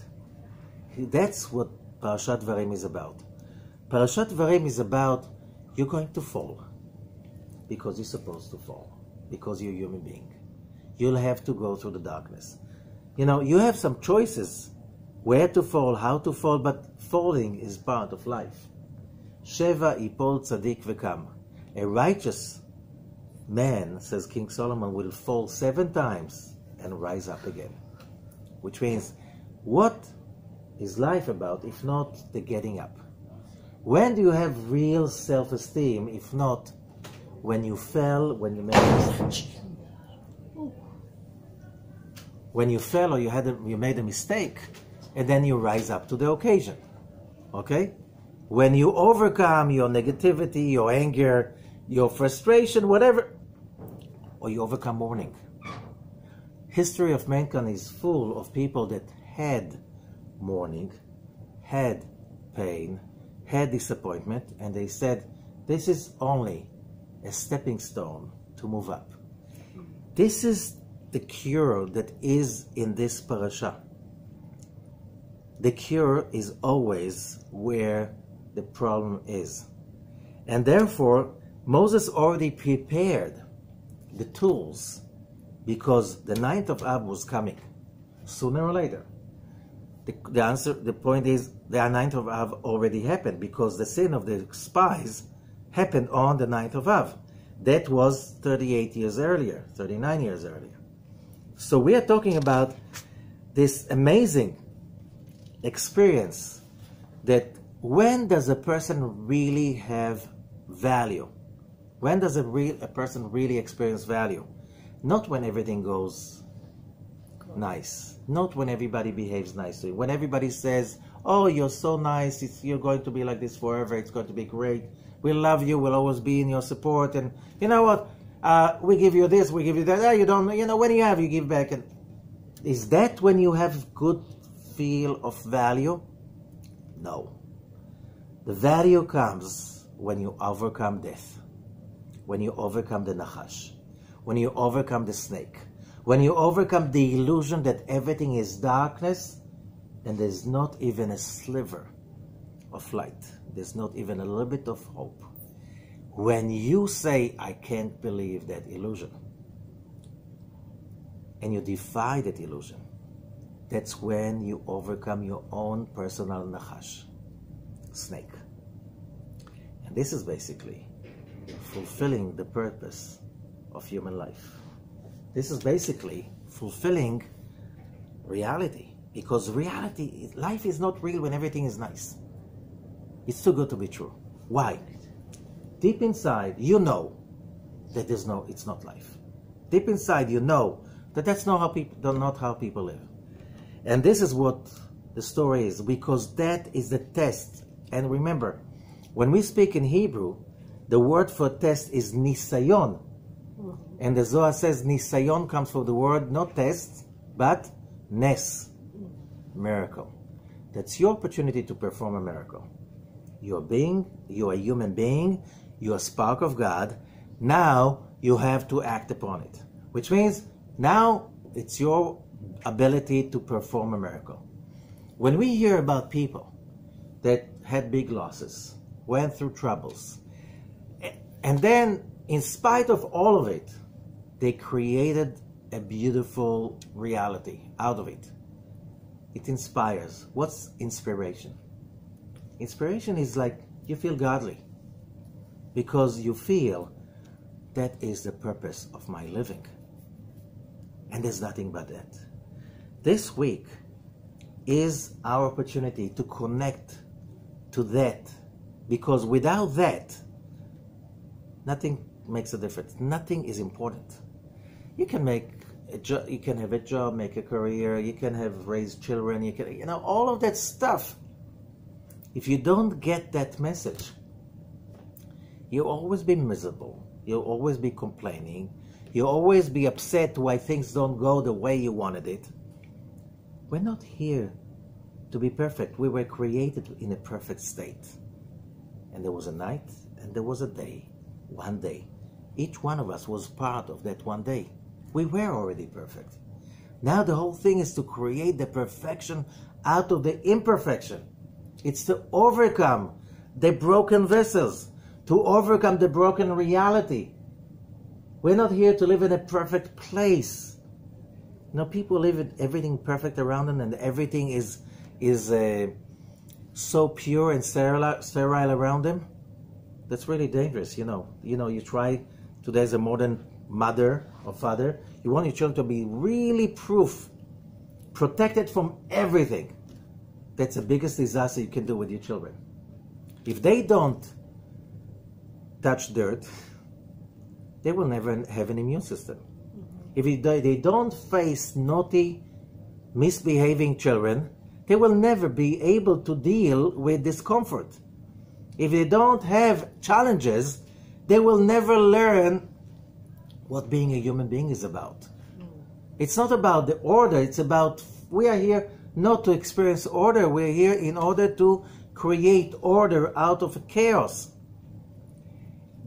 That's what Parashat Devarim is about. Parashat Devarim is about you're going to fall because you're supposed to fall, because you're a human being. You'll have to go through the darkness. You know, you have some choices where to fall, how to fall, but falling is part of life. Sheva ipol tzadik vekam. A righteous man, says King Solomon, will fall 7 times and rise up again. Which means, what is life about if not the getting up? When do you have real self-esteem if not when you fell, when you made a mistake? When you fell or you made a mistake, and then you rise up to the occasion. Okay? When you overcome your negativity, your anger, your frustration, whatever, or you overcome mourning. History of mankind is full of people that had mourning, had pain, had disappointment, and they said, this is only a stepping stone to move up. This is the cure that is in this parasha. The cure is always where the problem is. And therefore, Moses already prepared the tools because the 9th of Av was coming, sooner or later. The point is, the 9th of Av already happened because the sin of the spies happened on the 9th of Av. That was 38 years earlier, 39 years earlier. So we are talking about this amazing experience that when does a person really have value? When does a person really experience value? Not when everything goes nice. Not when everybody behaves nicely. When everybody says, oh, you're so nice, you're going to be like this forever, it's going to be great. We love you, we'll always be in your support. And you know what? We give you this, we give you that. You don't, you know, when you have, you give back. And is that when you have good feel of value? No. The value comes when you overcome death, when you overcome the nachash, when you overcome the snake, when you overcome the illusion that everything is darkness and there's not even a sliver of light. There's not even a little bit of hope. When you say, I can't believe that illusion, and you defy that illusion, that's when you overcome your own personal nachash, snake. And this is basically fulfilling the purpose of human life. This is basically fulfilling reality. Because reality, life is not real when everything is nice. It's too good to be true. Why? Deep inside, you know that it's not life. Deep inside, you know that that's not how people live. And this is what the story is, because that is the test. And remember, when we speak in Hebrew, the word for test is nisayon. And the Zohar says nisayon comes from the word not test, but nes, miracle. That's your opportunity to perform a miracle. You're a human being, you're a spark of God. Now you have to act upon it. Which means now it's your ability to perform a miracle. When we hear about people that had big losses, went through troubles, and then in spite of all of it, they created a beautiful reality out of it. It inspires. What's inspiration? Inspiration is like you feel godly because you feel that is the purpose of my living. And there's nothing but that. This week is our opportunity to connect to that, because without that, nothing makes a difference. Nothing is important. You can you can have a job, make a career, you can have raised children, you can, all of that stuff. If you don't get that message, you'll always be miserable. You'll always be complaining. You'll always be upset why things don't go the way you wanted it. We're not here to be perfect. We were created in a perfect state. And there was a night And there was a day, one day. Each one of us was part of that one day. We were already perfect. Now the whole thing is to create the perfection out of the imperfection. It's to overcome the broken vessels, to overcome the broken reality. We're not here to live in a perfect place. You know, people live with everything perfect around them, and everything is so pure and sterile around them. That's really dangerous. You try today as a modern mother or father, you want your children to be really protected from everything. That's the biggest disaster you can do with your children. If they don't touch dirt, they will never have an immune system. If they don't face naughty, misbehaving children, they will never be able to deal with discomfort. If they don't have challenges, they will never learn what being a human being is about. It's not about the order, it's about, we are here not to experience order, we're here in order to create order out of chaos.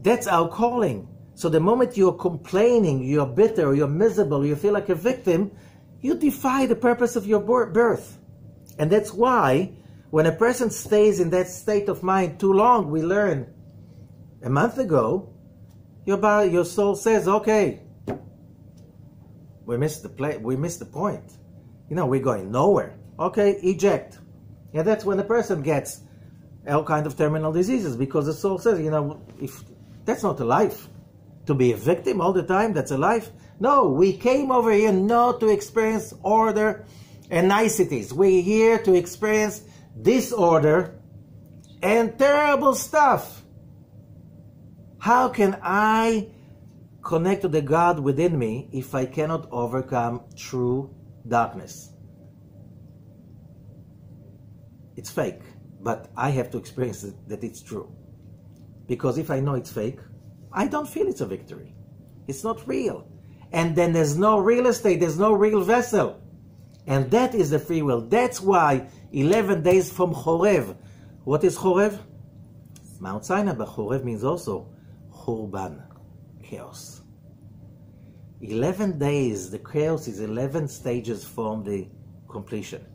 That's our calling. So the moment you're complaining, you're bitter, you're miserable, you feel like a victim, you defy the purpose of your birth. And that's why when a person stays in that state of mind too long, we learned a month ago, your soul says, okay, we missed the point. We're going nowhere. Okay, eject. And that's when the person gets all kind of terminal diseases, because the soul says, if that's not a life. To be a victim all the time, that's a life. No, we came over here not to experience order and niceties. We're here to experience disorder and terrible stuff. How can I connect to the God within me if I cannot overcome true darkness? It's fake, but I have to experience that it's true. Because if I know it's fake, I don't feel it's a victory. It's not real. And then there's no real estate, there's no real vessel. And that is the free will. That's why 11 days from Chorev. What is Chorev? Mount Sinai, but Chorev means also Churban, chaos. 11 days, the chaos is 11 stages from the completion.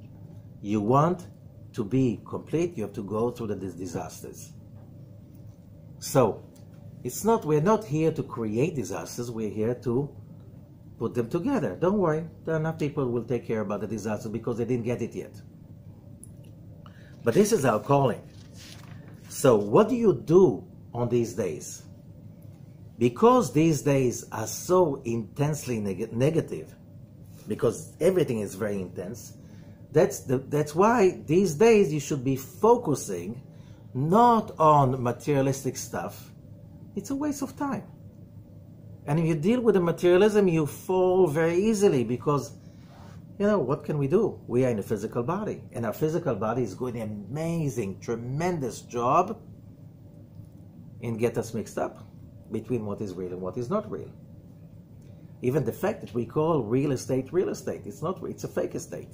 You want to be complete, you have to go through these disasters. So, we're not here to create disasters, we're here to put them together. Don't worry, there are enough people who will take care about the disaster because they didn't get it yet. But this is our calling. So what do you do on these days? Because these days are so intensely negative, because everything is very intense, that's why these days you should be focusing not on materialistic stuff. It's a waste of time. And if you deal with the materialism, you fall very easily because, what can we do? We are in a physical body, and our physical body is doing an amazing, tremendous job in get us mixed up between what is real and what is not real. Even the fact that we call real estate, it's not real, it's a fake estate.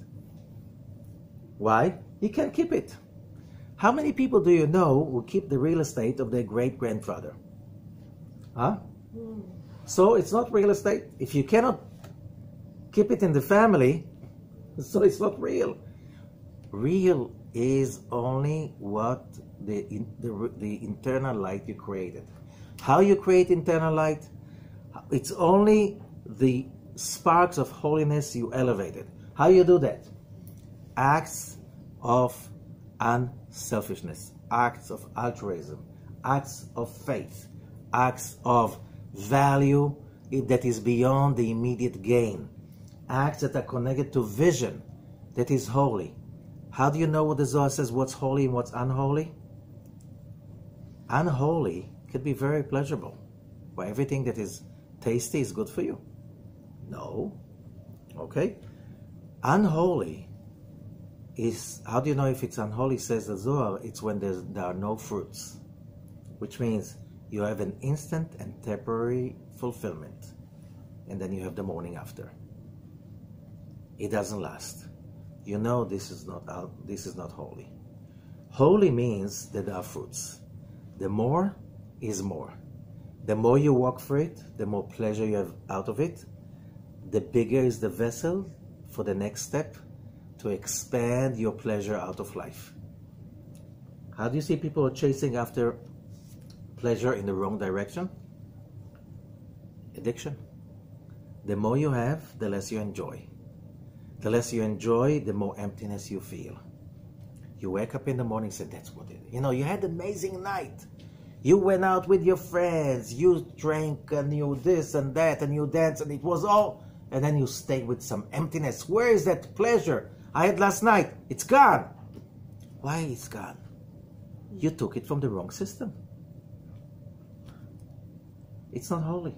Why? You can't keep it. How many people do you know who keep the real estate of their great-grandfather? Huh? So it's not real estate. If you cannot keep it in the family, so it's not real. Real is only what the internal light you created. How you create internal light? It's only the sparks of holiness you elevated. How you do that? Acts of unselfishness, acts of altruism, acts of faith, acts of value that is beyond the immediate gain, acts that are connected to vision that is holy. How do you know what the Zohar says, what's holy and what's unholy? Unholy could be very pleasurable. Why, everything that is tasty is good for you? No. Okay? Unholy is, how do you know if it's unholy, says the Zohar? It's when there are no fruits, which means you have an instant and temporary fulfillment, and then you have the morning after. It doesn't last. You know this is not holy. Holy means that there are fruits. The more is more. The more you work for it, the more pleasure you have out of it, the bigger is the vessel for the next step to expand your pleasure out of life. How do you see people chasing after pleasure in the wrong direction? Addiction. The more you have, the less you enjoy. The less you enjoy, the more emptiness you feel. You wake up in the morning and say, that's what it is. You know, you had an amazing night. You went out with your friends, you drank and you this and that and you danced and it was all, and then you stay with some emptiness. Where is that pleasure I had last night? It's gone. Why it's gone? You took it from the wrong system. It's not holy.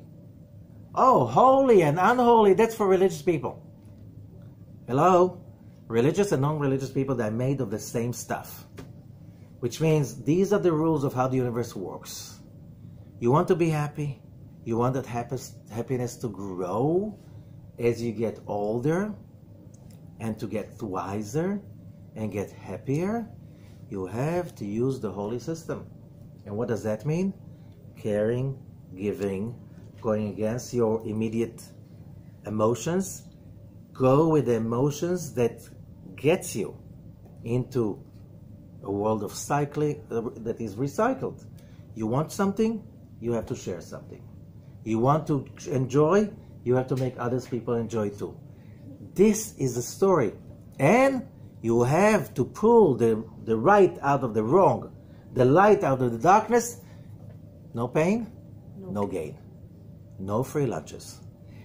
Oh, holy and unholy, that's for religious people. Hello? Religious and non-religious people, they're made of the same stuff. Which means these are the rules of how the universe works. You want to be happy. You want that happiness to grow as you get older and to get wiser and get happier. You have to use the holy system. And what does that mean? Caring, giving, going against your immediate emotions. Go with the emotions that gets you into a world of cycling that is recycled. You want something, you have to share something. You want to enjoy, you have to make others people enjoy too. This is the story. And you have to pull the right out of the wrong, the light out of the darkness. No pain, no gain. No free lunches.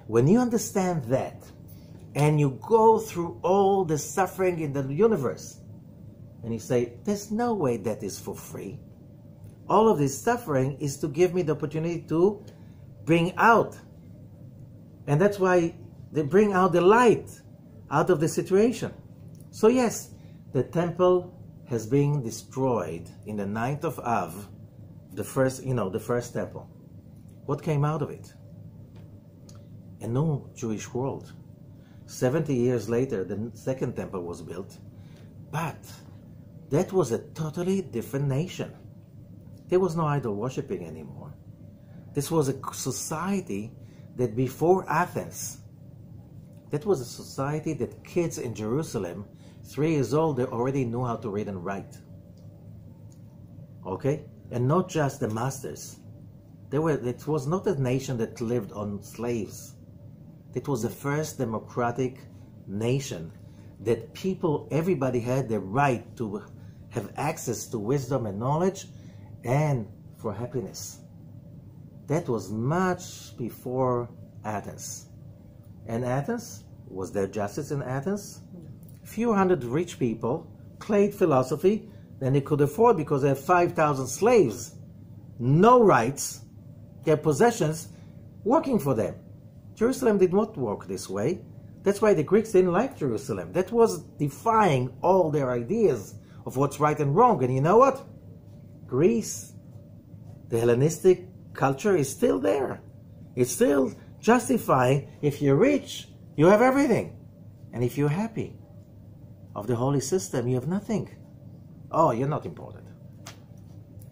When you understand that, and you go through all the suffering in the universe, and you say, there's no way that is for free. All of this suffering is to give me the opportunity to bring out. And that's why they bring out the light out of the situation. So yes, the temple has been destroyed in the 9th of Av, the first temple. What came out of it? A new Jewish world. 70 years later, the second temple was built, but that was a totally different nation. There was no idol worshipping anymore. This was a society that before Athens, that was a society that kids in Jerusalem, 3 years old, they already knew how to read and write. Okay? And not just the masters. It was not a nation that lived on slaves. It was the first democratic nation that everybody had the right to have access to wisdom and knowledge and for happiness. That was much before Athens. And Athens, was there justice in Athens? A few hundred rich people played philosophy, then they could afford because they have 5,000 slaves, no rights, their possessions, working for them. Jerusalem did not work this way. That's why the Greeks didn't like Jerusalem. That was defying all their ideas of what's right and wrong. And you know what? Greece, the Hellenistic culture is still there. It's still justifying, if you're rich, you have everything. And if you're happy of the holy system, you have nothing. Oh, you're not important.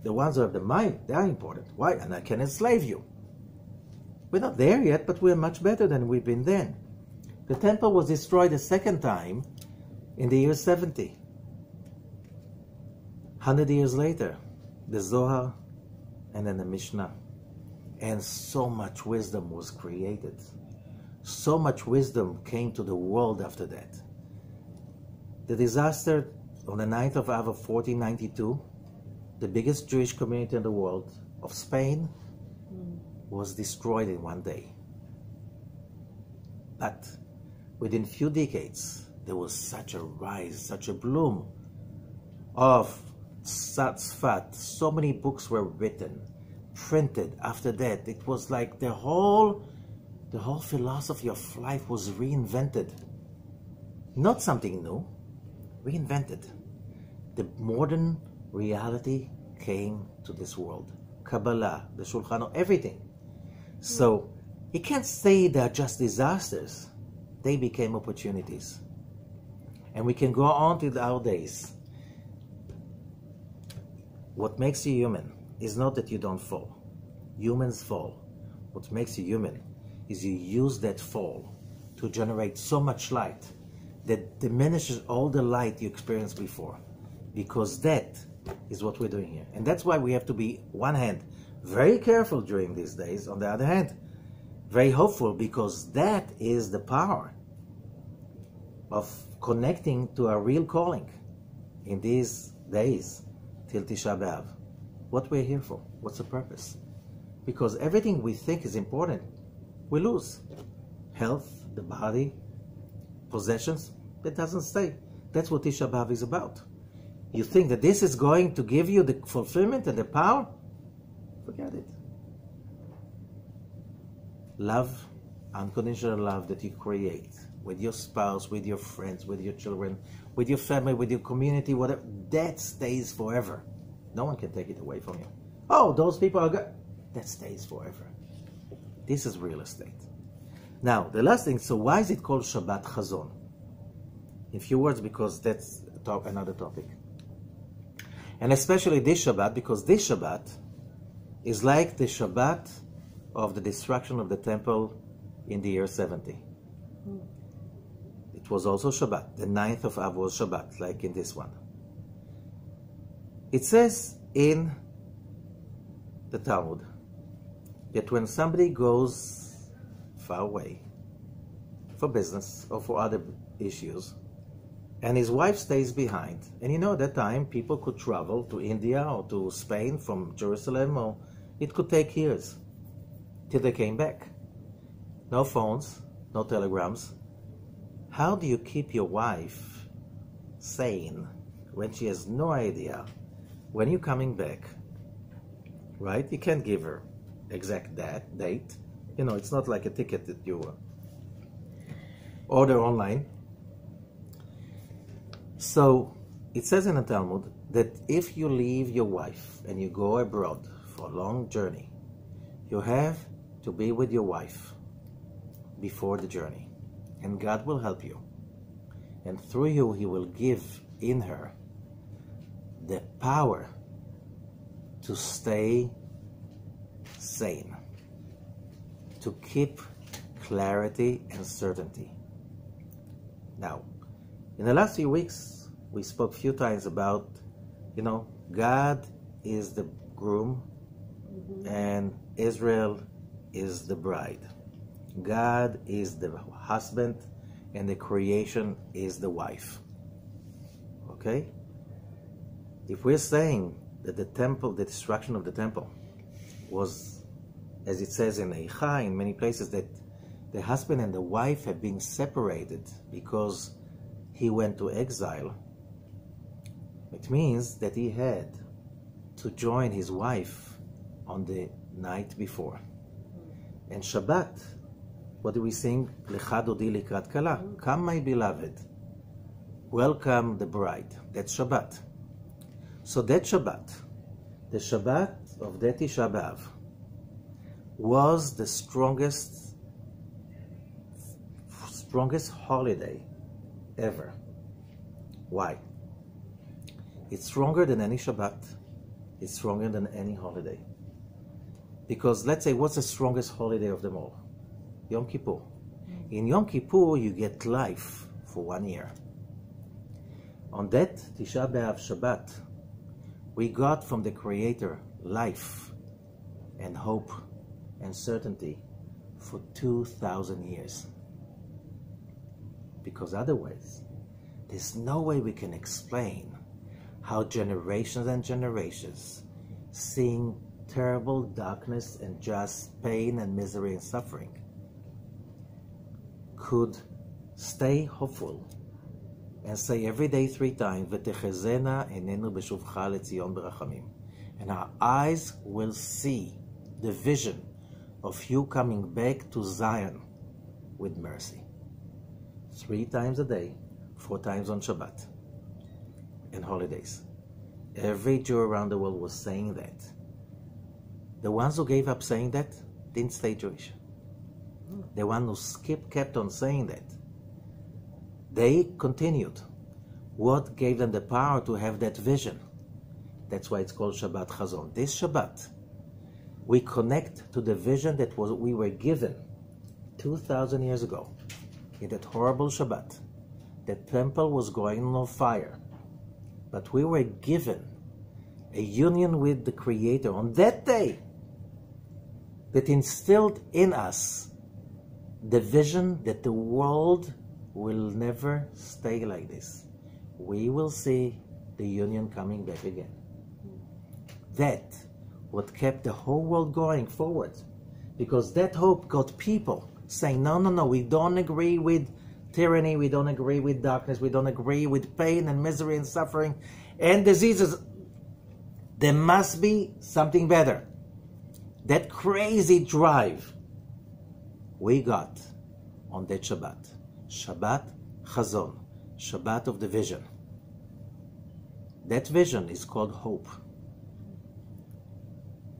The ones who have the mind, they are important. Why? And I can enslave you. We're not there yet, but we're much better than we've been then. The temple was destroyed a second time in the year 70. 100 years later, the Zohar and then the Mishnah. And so much wisdom was created. So much wisdom came to the world after that. The disaster on the 9th of Av of 1492, the biggest Jewish community in the world of Spain, was destroyed in one day. But within few decades, there was such a rise, such a bloom of Tzfat. So many books were written, printed after that. It was like the whole philosophy of life was reinvented. Not something new, reinvented. The modern reality came to this world. Kabbalah, the Shulchan, everything. So you can't say they're just disasters. They became opportunities. And we can go on to our days. What makes you human is not that you don't fall. Humans fall. What makes you human is you use that fall to generate so much light that diminishes all the light you experienced before. Because that is what we're doing here. And that's why we have to be, one hand, very careful during these days. On the other hand, very hopeful, because that is the power of connecting to our real calling in these days till Tisha B'Av. What we're here for, what's the purpose? Because everything we think is important, we lose. Health, the body, possessions, it doesn't stay. That's what Tisha B'Av is about. You think that this is going to give you the fulfillment and the power? Forget it. Love, unconditional love that you create with your spouse, with your friends, with your children, with your family, with your community, whatever, that stays forever. No one can take it away from you. Oh, those people are good. That stays forever. This is real estate. Now, the last thing, so why is it called Shabbat Hazon? In few words, because that's another topic. And especially this Shabbat, because this Shabbat is like the Shabbat of the destruction of the temple in the year 70. It was also Shabbat. The 9th of Av was Shabbat, like in this one. It says in the Talmud that when somebody goes far away for business or for other issues, and his wife stays behind, and you know, at that time people could travel to India or to Spain from Jerusalem, or it could take years till they came back. No phones, no telegrams. How do you keep your wife sane when she has no idea when you're coming back? Right? You can't give her exact date. You know, it's not like a ticket that you order online. So it says in the Talmud that if you leave your wife and you go abroad for a long journey, you have to be with your wife before the journey, and God will help you, and through you He will give in her the power to stay sane, to keep clarity and certainty. Now, in the last few weeks, we spoke a few times about, you know, God is the groom and Israel is the bride. God is the husband and the creation is the wife. Okay? If we're saying that the temple, the destruction of the temple was, as it says in Eicha, in many places, that the husband and the wife have been separated because he went to exile, it means that he had to join his wife on the night before. And Shabbat, what do we sing? Lecha dodi likrat kala. Come, my beloved. Welcome the bride. That's Shabbat. So that Shabbat, the Shabbat of that Tisha B'Av, was the strongest holiday ever. Why? It's stronger than any Shabbat. It's stronger than any holiday. Because let's say, what's the strongest holiday of them all? Yom Kippur. In Yom Kippur, you get life for 1 year. On that Tisha B'Av Shabbat, we got from the Creator life and hope and certainty for 2,000 years. Because otherwise, there's no way we can explain how generations and generations, seeing terrible darkness and just pain and misery and suffering, could stay hopeful and say every day 3 times, "V'techezena enenu b'shuvcha leTzion b'rachamim," and our eyes will see the vision of you coming back to Zion with mercy. 3 times a day, 4 times on Shabbat and holidays. Every Jew around the world was saying that. The ones who gave up saying that didn't stay Jewish. The one who kept on saying that, they continued. What gave them the power to have that vision? That's why it's called Shabbat Hazon. This Shabbat, we connect to the vision that we were given 2,000 years ago. In that horrible Shabbat, the temple was going on fire. But we were given a union with the Creator on that day that instilled in us the vision that the world will never stay like this. We will see the union coming back again. That what kept the whole world going forward, because that hope got people saying, no, no, no, we don't agree with tyranny, we don't agree with darkness, we don't agree with pain and misery and suffering and diseases. There must be something better. That crazy drive we got on that Shabbat. Shabbat Hazon, Shabbat of the vision. That vision is called hope.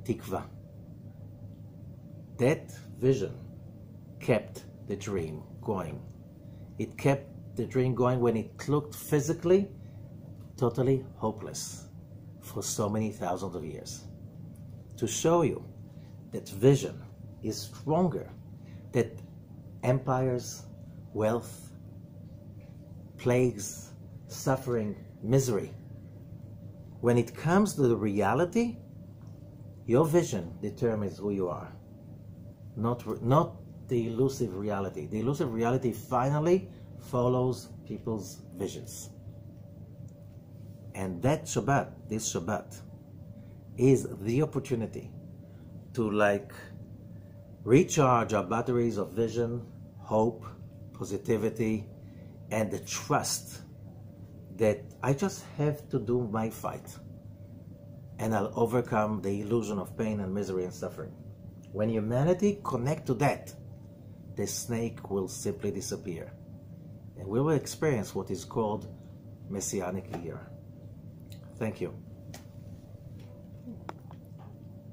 Tikva. That vision kept the dream going. It kept the dream going when it looked physically totally hopeless for so many thousands of years. To show you that vision is stronger, that empires, wealth, plagues, suffering, misery, when it comes to the reality, your vision determines who you are, not the elusive reality. The elusive reality finally follows people's visions. And that Shabbat, this Shabbat, is the opportunity to recharge our batteries of vision, hope, positivity, and the trust that I just have to do my fight and I'll overcome the illusion of pain and misery and suffering. When humanity connects to that, the snake will simply disappear. And we will experience what is called Messianic era. Thank you.